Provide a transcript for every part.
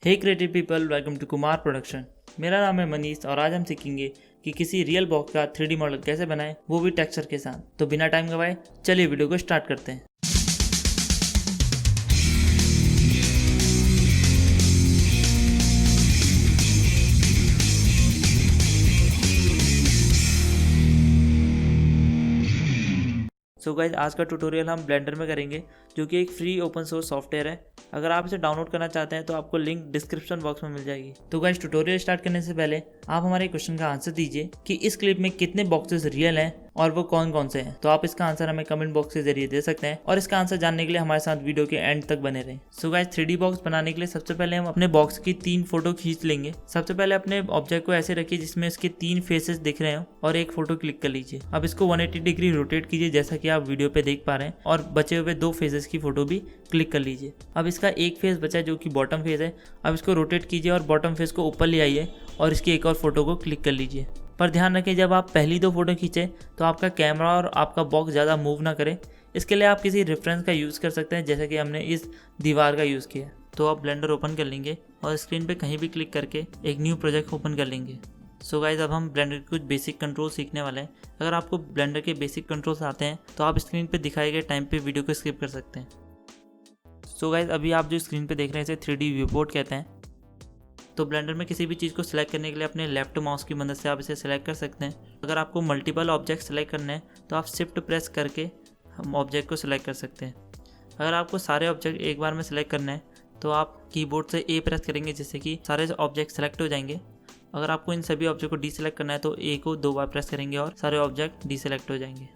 Hey creative people, welcome to Kumar production. मेरा नाम है मनीष और आज हम सीखेंगे कि किसी रियल बॉक्स का 3D मॉडल कैसे बनाएं, वो भी टेक्सचर के साथ। तो बिना टाइम गवाए चलिए वीडियो को स्टार्ट करते हैं। सो गाइज, आज का ट्यूटोरियल हम ब्लेंडर में करेंगे, जो कि एक फ्री ओपन सोर्स सॉफ्टवेयर है। अगर आप इसे डाउनलोड करना चाहते हैं तो आपको लिंक डिस्क्रिप्शन बॉक्स में मिल जाएगी। तो गाइज, ट्यूटोरियल स्टार्ट करने से पहले आप हमारे क्वेश्चन का आंसर दीजिए कि इस क्लिप में कितने बॉक्सेस रियल हैं और वो कौन कौन से हैं। तो आप इसका आंसर हमें कमेंट बॉक्स के जरिए दे सकते हैं और इसका आंसर जानने के लिए हमारे साथ वीडियो के एंड तक बने रहें। सो गाइज, 3D बॉक्स बनाने के लिए सबसे पहले हम अपने बॉक्स की 3 फोटो खींच लेंगे। सबसे पहले अपने ऑब्जेक्ट को ऐसे रखिए जिसमें इसके 3 फेसेस दिख रहे हो और एक फोटो क्लिक कर लीजिए। अब इसको 180 डिग्री रोटेट कीजिए जैसा कि आप वीडियो पे देख पा रहे हैं और बचे हुए 2 फेसेस की फोटो भी क्लिक कर लीजिए। अब इसका एक फेस बचा है जो कि बॉटम फेस है। अब इसको रोटेट कीजिए और बॉटम फेस को ऊपर ले आइए और इसकी एक और फोटो को क्लिक कर लीजिए। पर ध्यान रखें, जब आप पहली 2 फोटो खींचे तो आपका कैमरा और आपका बॉक्स ज़्यादा मूव ना करे। इसके लिए आप किसी रेफरेंस का यूज़ कर सकते हैं, जैसे कि हमने इस दीवार का यूज़ किया। तो आप ब्लेंडर ओपन कर लेंगे और स्क्रीन पे कहीं भी क्लिक करके एक न्यू प्रोजेक्ट ओपन कर लेंगे। सो गाइज, अब हम ब्लेंडर के कुछ बेसिक कंट्रोल सीखने वाले हैं। अगर आपको ब्लेंडर के बेसिक कंट्रोल्स आते हैं तो आप स्क्रीन पे दिखाए गए टाइम पे वीडियो को स्किप कर सकते हैं। सो गाइज, अभी आप जो स्क्रीन पे देख रहे हैं इसे 3D व्यू पोर्ट कहते हैं। तो ब्लेंडर में किसी भी चीज़ को सिलेक्ट करने के लिए अपने लेफ्ट माउस की मदद से आप इसे सिलेक्ट कर सकते हैं। अगर आपको मल्टीपल ऑब्जेक्ट सेलेक्ट करने हैं तो आप शिफ्ट प्रेस करके हम ऑब्जेक्ट को सिलेक्ट कर सकते हैं। अगर आपको सारे ऑब्जेक्ट एक बार में सिलेक्ट करना है तो आप कीबोर्ड से ए प्रेस करेंगे, जिससे कि सारे ऑब्जेक्ट सेलेक्ट हो जाएंगे। अगर आपको इन सभी ऑब्जेक्ट को डीसेलेक्ट करना है तो ए को 2 बार प्रेस करेंगे और सारे ऑब्जेक्ट डीसेलेक्ट हो जाएंगे।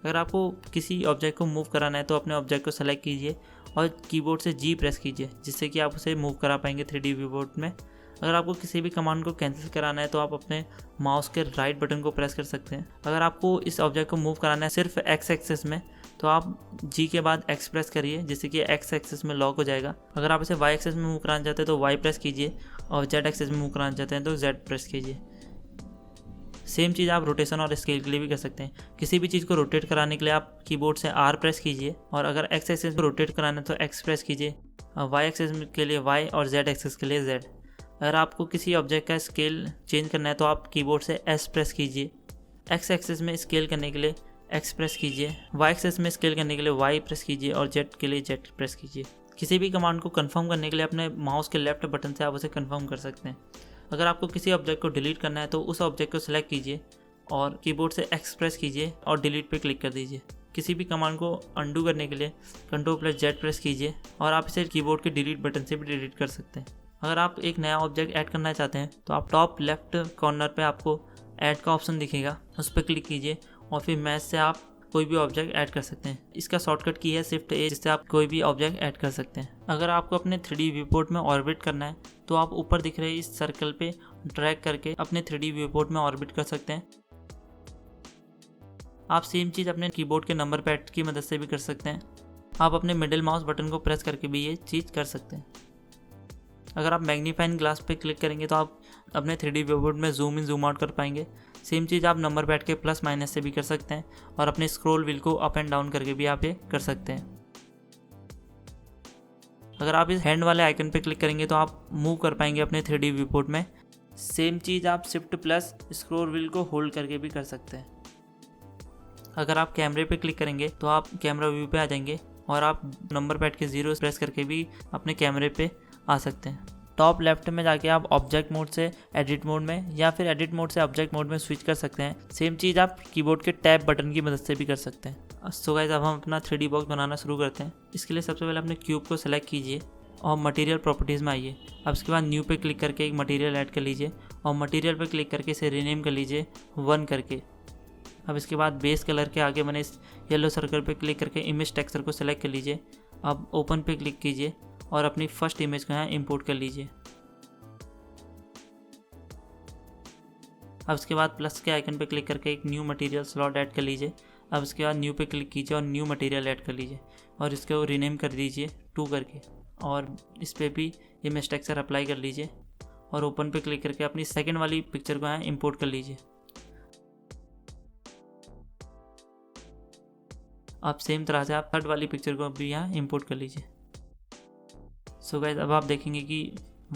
अगर आपको किसी ऑब्जेक्ट को मूव कराना है तो अपने ऑब्जेक्ट को सेलेक्ट कीजिए और कीबोर्ड से जी प्रेस कीजिए, जिससे कि आप उसे मूव करा पाएंगे 3D व्यू पोर्ट में। अगर आपको किसी भी कमांड को कैंसिल कराना है तो आप अपने माउस के राइट बटन को प्रेस कर सकते हैं। अगर आपको इस ऑब्जेक्ट को मूव कराना है सिर्फ एक्स एक्सिस में तो आप जी के बाद एक्स प्रेस करिए, जिससे कि एक्स एक्सिस में लॉक हो जाएगा। अगर आप इसे वाई एक्सिस में मूव कराना चाहते हैं तो वाई प्रेस कीजिए और जेड एक्सिस में मूव कराना चाहते हैं तो जेड प्रेस कीजिए। सेम चीज़ आप रोटेशन और स्केल के लिए भी कर सकते हैं। किसी भी चीज़ को रोटेट कराने के लिए आप कीबोर्ड से आर प्रेस कीजिए और अगर एक्स एक्सिस को रोटेट कराना है तो एक्स प्रेस कीजिए, वाई एक्सिस के लिए वाई और जेड एक्सिस के लिए जेड। अगर आपको किसी ऑब्जेक्ट का स्केल चेंज करना है तो आप कीबोर्ड से एस प्रेस कीजिए। एक्स एक्सिस में स्केल करने के लिए एक्स प्रेस कीजिए, वाई एक्सिस में स्केल करने के लिए वाई प्रेस कीजिए और जेड के लिए जेड प्रेस कीजिए। किसी भी कमांड को कंफर्म करने के लिए अपने माउस के लेफ्ट बटन से आप उसे कंफर्म कर सकते हैं। अगर आपको किसी ऑब्जेक्ट को डिलीट करना है तो उस ऑब्जेक्ट को सिलेक्ट कीजिए और कीबोर्ड से एक्स प्रेस कीजिए और डिलीट पे क्लिक कर दीजिए। किसी भी कमांड को अंडू करने के लिए Ctrl+Z प्रेस कीजिए और आप इसे कीबोर्ड के डिलीट बटन से भी डिलीट कर सकते हैं। अगर आप एक नया ऑब्जेक्ट ऐड करना चाहते हैं तो आप टॉप लेफ्ट कॉर्नर पे आपको ऐड का ऑप्शन दिखेगा, उस पर क्लिक कीजिए और फिर मैच से आप कोई भी ऑब्जेक्ट ऐड कर सकते हैं। इसका शॉर्टकट की है शिफ्ट ए, जिससे आप कोई भी ऑब्जेक्ट ऐड कर सकते हैं। अगर आपको अपने 3D व्यू पोर्ट में ऑर्बिट करना है तो आप ऊपर दिख रहे इस सर्कल पे ड्रैग करके अपने 3D व्यू पोर्ट में ऑर्बिट कर सकते हैं। आप सेम चीज़ अपने कीबोर्ड के नंबर पैड की मदद से भी कर सकते हैं। आप अपने मिडिल माउस बटन को प्रेस करके भी ये चीज़ कर सकते हैं। अगर आप मैग्नीफाइंग ग्लास पे क्लिक करेंगे तो आप अपने 3D व्यू पोर्ट में जूम इन जूम आउट कर पाएंगे। सेम चीज़ आप नंबर पैड के प्लस माइनस से भी कर सकते हैं और अपने स्क्रॉल व्हील को अप एंड डाउन करके भी आप ये कर सकते हैं। अगर आप इस हैंड वाले आइकन पे क्लिक करेंगे तो आप मूव कर पाएंगे अपने 3D व्यू पोर्ट में। सेम चीज़ आप शिफ्ट प्लस स्क्रॉल व्हील को होल्ड करके भी कर सकते हैं। अगर आप कैमरे पे क्लिक करेंगे तो आप कैमरा व्यू पे आ जाएंगे और आप नंबर पैड के 0 प्रेस करके भी अपने कैमरे पे आ सकते हैं। टॉप लेफ्ट में जाके आप ऑब्जेक्ट मोड से एडिट मोड में या फिर एडिट मोड से ऑब्जेक्ट मोड में स्विच कर सकते हैं। सेम चीज़ आप कीबोर्ड के टैब बटन की मदद से भी कर सकते हैं। सो गाइस, अब हम अपना 3D बॉक्स बनाना शुरू करते हैं। इसके लिए सबसे पहले अपने क्यूब को सेलेक्ट कीजिए और मटेरियल प्रॉपर्टीज़ में आइए। अब इसके बाद न्यू पे क्लिक करके एक मटेरियल ऐड कर लीजिए और मटेरियल पे क्लिक करके इसे रीनेम कर लीजिए 1 करके। अब इसके बाद बेस कलर के आगे मैंने इस येलो सर्कल पे क्लिक करके इमेज टेक्सचर को सेलेक्ट कर लीजिए। अब ओपन पे क्लिक कीजिए और अपनी फर्स्ट इमेज को यहाँ इंपोर्ट कर लीजिए। अब इसके बाद प्लस के आइकन पे क्लिक करके एक न्यू मटेरियल स्लॉट ऐड कर लीजिए। अब इसके बाद न्यू पे क्लिक कीजिए और न्यू मटेरियल ऐड कर लीजिए और इसको रीनेम कर दीजिए 2 करके और इस पर भी इमेज टेक्सचर अप्लाई कर लीजिए और ओपन पे क्लिक करके अपनी सेकेंड वाली पिक्चर को यहाँ इंपोर्ट कर लीजिए। अब सेम तरह से आप थर्ड वाली पिक्चर को भी यहाँ इंपोर्ट कर लीजिए। सो गाइस अब आप देखेंगे कि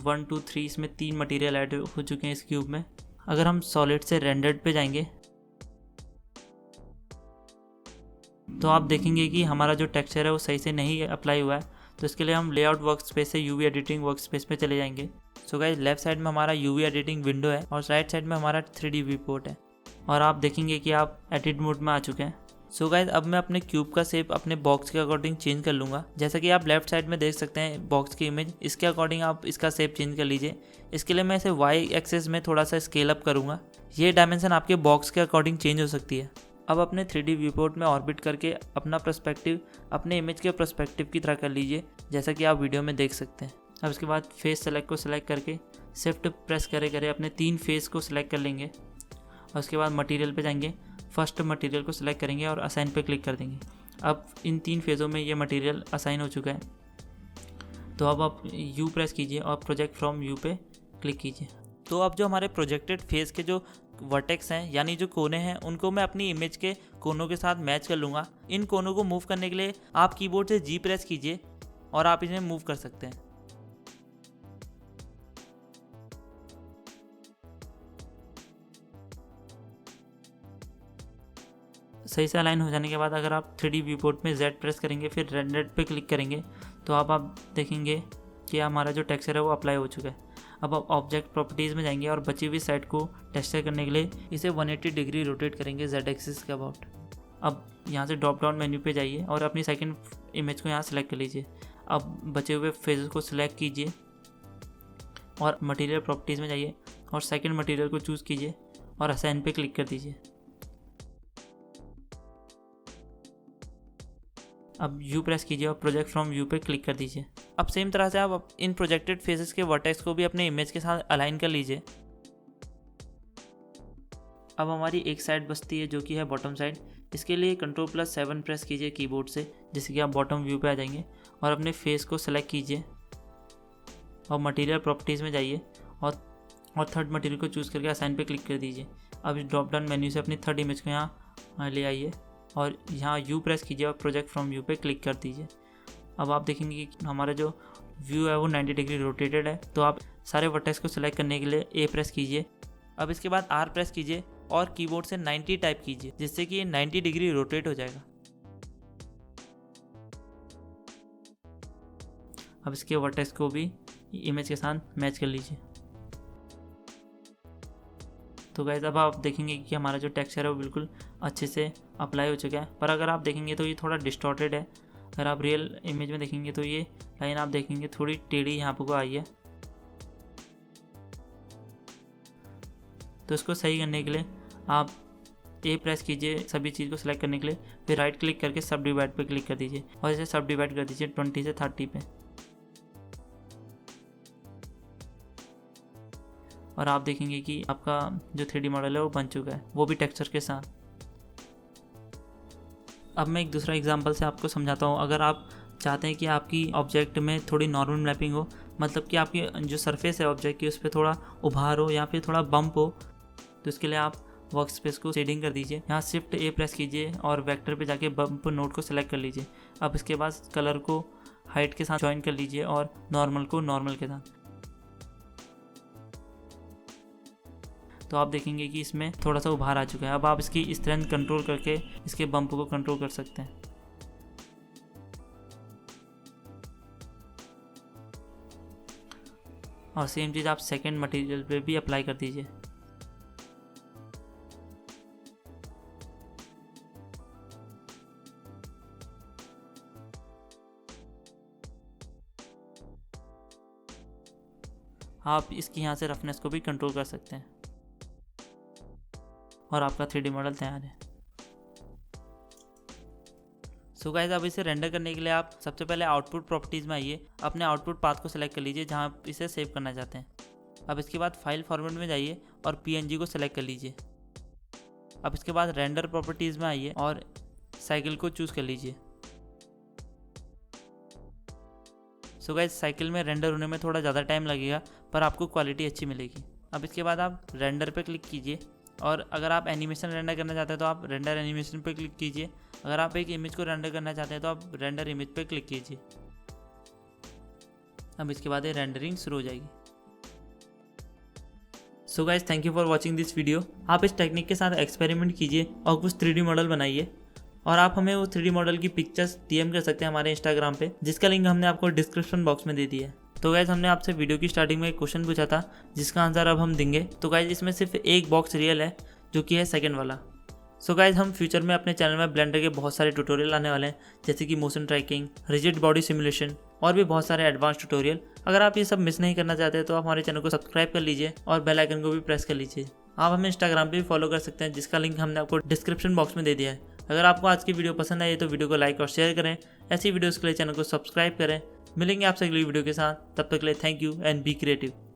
1 2 3 इसमें 3 मटेरियल ऐड हो चुके हैं इस क्यूब में। अगर हम सॉलिड से रेंडर्ड पे जाएंगे तो आप देखेंगे कि हमारा जो टेक्सचर है वो सही से नहीं अप्लाई हुआ है। तो इसके लिए हम लेआउट वर्क स्पेस से यूवी एडिटिंग वर्क स्पेस पे चले जाएंगे। सो गाइस लेफ्ट साइड में हमारा यूवी एडिटिंग विंडो है और राइट साइड में हमारा 3D व्यू पोर्ट है और आप देखेंगे कि आप एडिट मोड में आ चुके हैं। सो गाइस अब मैं अपने क्यूब का शेप अपने बॉक्स के अकॉर्डिंग चेंज कर लूँगा। जैसा कि आप लेफ्ट साइड में देख सकते हैं बॉक्स की इमेज, इसके अकॉर्डिंग आप इसका शेप चेंज कर लीजिए। इसके लिए मैं इसे वाई एक्सेस में थोड़ा सा स्केल अप करूँगा। ये डायमेंशन आपके बॉक्स के अकॉर्डिंग चेंज हो सकती है। अब अपने 3D व्यू पोर्ट में ऑर्बिट करके अपना पर्सपेक्टिव अपने इमेज के पर्सपेक्टिव की तरह कर लीजिए, जैसा कि आप वीडियो में देख सकते हैं। अब इसके बाद फेस सेलेक्ट को सिलेक्ट करके शिफ्ट प्रेस करे अपने 3 फेस को सिलेक्ट कर लेंगे और उसके बाद मटेरियल पे जाएंगे, फर्स्ट मटेरियल को सिलेक्ट करेंगे और असाइन पे क्लिक कर देंगे। अब इन 3 फेज़ों में ये मटेरियल असाइन हो चुका है। तो अब आप यू प्रेस कीजिए और प्रोजेक्ट फ्रॉम यू पे क्लिक कीजिए। तो अब जो हमारे प्रोजेक्टेड फेस के जो वर्टेक्स हैं यानी जो कोने हैं उनको मैं अपनी इमेज के कोनों के साथ मैच कर लूँगा। इन कोनों को मूव करने के लिए आप कीबोर्ड से जी प्रेस कीजिए और आप इन्हें मूव कर सकते हैं। सही से अलाइन हो जाने के बाद अगर आप 3D व्यू पोर्ट में Z प्रेस करेंगे फिर रेंडर पे क्लिक करेंगे तो आप देखेंगे कि हमारा जो टेक्सचर है वो अप्लाई हो चुका है। अब आप ऑब्जेक्ट प्रॉपर्टीज़ में जाएंगे और बची हुई साइड को टेक्सचर करने के लिए इसे 180 डिग्री रोटेट करेंगे Z एक्सिस के अबाउट। अब यहाँ से ड्रॉप डाउन मेन्यू पे जाइए और अपनी सेकंड इमेज को यहाँ सेलेक्ट कर लीजिए। अब बचे हुए फेजेस को सिलेक्ट कीजिए और मटेरियल प्रॉपर्टीज़ में जाइए और सेकंड मटेरियल को चूज़ कीजिए और असाइन पे क्लिक कर दीजिए। अब यू प्रेस कीजिए और प्रोजेक्ट फ्रॉम व्यू पे क्लिक कर दीजिए। अब सेम तरह से आप इन प्रोजेक्टेड फेसेस के वर्टेक्स को भी अपने इमेज के साथ अलाइन कर लीजिए। अब हमारी एक साइड बचती है जो कि है बॉटम साइड। इसके लिए Ctrl+7 प्रेस कीजिए कीबोर्ड से, जिससे कि आप बॉटम व्यू पे आ जाएंगे और अपने फेस को सेलेक्ट कीजिए और मटेरियल प्रॉपर्टीज़ में जाइए और थर्ड मटेरियल को चूज़ करके असाइन पे क्लिक कर दीजिए। अब इस ड्रॉप डाउन मेन्यू से अपनी थर्ड इमेज को यहाँ ले आइए और यहाँ यू प्रेस कीजिए और प्रोजेक्ट फ्रॉम व्यू पे क्लिक कर दीजिए। अब आप देखेंगे कि हमारा जो व्यू है वो 90 डिग्री रोटेटेड है। तो आप सारे वर्टेक्स को सिलेक्ट करने के लिए ए प्रेस कीजिए। अब इसके बाद आर प्रेस कीजिए और कीबोर्ड से 90 टाइप कीजिए, जिससे कि ये 90 डिग्री रोटेट हो जाएगा। अब इसके वर्टेक्स को भी इमेज के साथ मैच कर लीजिए। तो गाइस अब आप देखेंगे कि हमारा जो टेक्सचर है वो बिल्कुल अच्छे से अप्लाई हो चुका है। पर अगर आप देखेंगे तो ये थोड़ा डिस्टॉर्टेड है। अगर आप रियल इमेज में देखेंगे तो ये लाइन आप देखेंगे थोड़ी टेढ़ी यहाँ पर आई है। तो इसको सही करने के लिए आप ए प्रेस कीजिए सभी चीज़ को सिलेक्ट करने के लिए, फिर राइट क्लिक करके सब डिवाइड पे क्लिक कर दीजिए और इसे सब डिवाइड कर दीजिए 20 से 30 पे। और आप देखेंगे कि आपका जो 3D मॉडल है वो बन चुका है, वो भी टेक्सचर के साथ। अब मैं एक दूसरा एग्जांपल से आपको समझाता हूँ। अगर आप चाहते हैं कि आपकी ऑब्जेक्ट में थोड़ी नॉर्मल मैपिंग हो, मतलब कि आपकी जो सरफेस है ऑब्जेक्ट की उस पर थोड़ा उभार हो या फिर थोड़ा बम्प हो, तो इसके लिए आप वर्क स्पेस को शेडिंग कर दीजिए। यहाँ शिफ्ट ए प्रेस कीजिए और वेक्टर पे जाके बम्प नोड को सेलेक्ट कर लीजिए। अब इसके बाद कलर को हाइट के साथ ज्वाइन कर लीजिए और नॉर्मल को नॉर्मल के साथ। तो आप देखेंगे कि इसमें थोड़ा सा उभार आ चुका है। अब आप इसकी स्ट्रेंथ कंट्रोल करके इसके बम्प को कंट्रोल कर सकते हैं। और सेम चीज़ आप सेकंड मटेरियल पे भी अप्लाई कर दीजिए। आप इसकी यहाँ से रफनेस को भी कंट्रोल कर सकते हैं और आपका 3D मॉडल तैयार है। सो गाइस अब इसे रेंडर करने के लिए आप सबसे पहले आउटपुट प्रॉपर्टीज़ में आइए, अपने आउटपुट पाथ को सिलेक्ट कर लीजिए जहाँ आप इसे सेव करना चाहते हैं। अब इसके बाद फाइल फॉर्मेट में जाइए और PNG को सिलेक्ट कर लीजिए। अब इसके बाद रेंडर प्रॉपर्टीज़ में आइए और साइकिल को चूज़ कर लीजिए। सो गाइस साइकिल में रेंडर होने में थोड़ा ज़्यादा टाइम लगेगा पर आपको क्वालिटी अच्छी मिलेगी। अब इसके बाद आप रेंडर पे क्लिक कीजिए और अगर आप एनिमेशन रेंडर करना चाहते हैं तो आप रेंडर एनिमेशन पे क्लिक कीजिए। अगर आप एक इमेज को रेंडर करना चाहते हैं तो आप रेंडर इमेज पे क्लिक कीजिए। अब इसके बाद ये रेंडरिंग शुरू हो जाएगी। So guys thank you for watching this video. आप इस टेक्निक के साथ एक्सपेरिमेंट कीजिए और कुछ 3D मॉडल बनाइए, और आप हमें वो 3D मॉडल की पिक्चर्स DM कर सकते हैं हमारे इंस्टाग्राम पे, जिसका लिंक हमने आपको डिस्क्रिप्शन बॉक्स में दे दिया है। तो गाइज हमने आपसे वीडियो की स्टार्टिंग में एक क्वेश्चन पूछा था जिसका आंसर अब हम देंगे। तो गाइज इसमें सिर्फ एक बॉक्स रियल है जो कि है सेकंड वाला। सो गाइज हम फ्यूचर में अपने चैनल में ब्लेंडर के बहुत सारे ट्यूटोरियल आने वाले हैं, जैसे कि motion tracking, rigid body simulation और भी बहुत सारे एडवांस ट्यूटोरियल। अगर आप ये सब मिस नहीं करना चाहते तो आप हमारे चैनल को सब्सक्राइब कर लीजिए और बेल आइकन को भी प्रेस कर लीजिए। आप हमें इंस्टाग्राम पे भी फॉलो कर सकते हैं, जिसका लिंक हमने आपको डिस्क्रिप्शन बॉक्स में दे दिया है। अगर आपको आज की वीडियो पसंद आई तो वीडियो को लाइक और शेयर करें। ऐसी वीडियोज़ के लिए चैनल को सब्सक्राइब करें। मिलेंगे आपसे अगली वीडियो के साथ, तब तक के लिए thank you and be creative.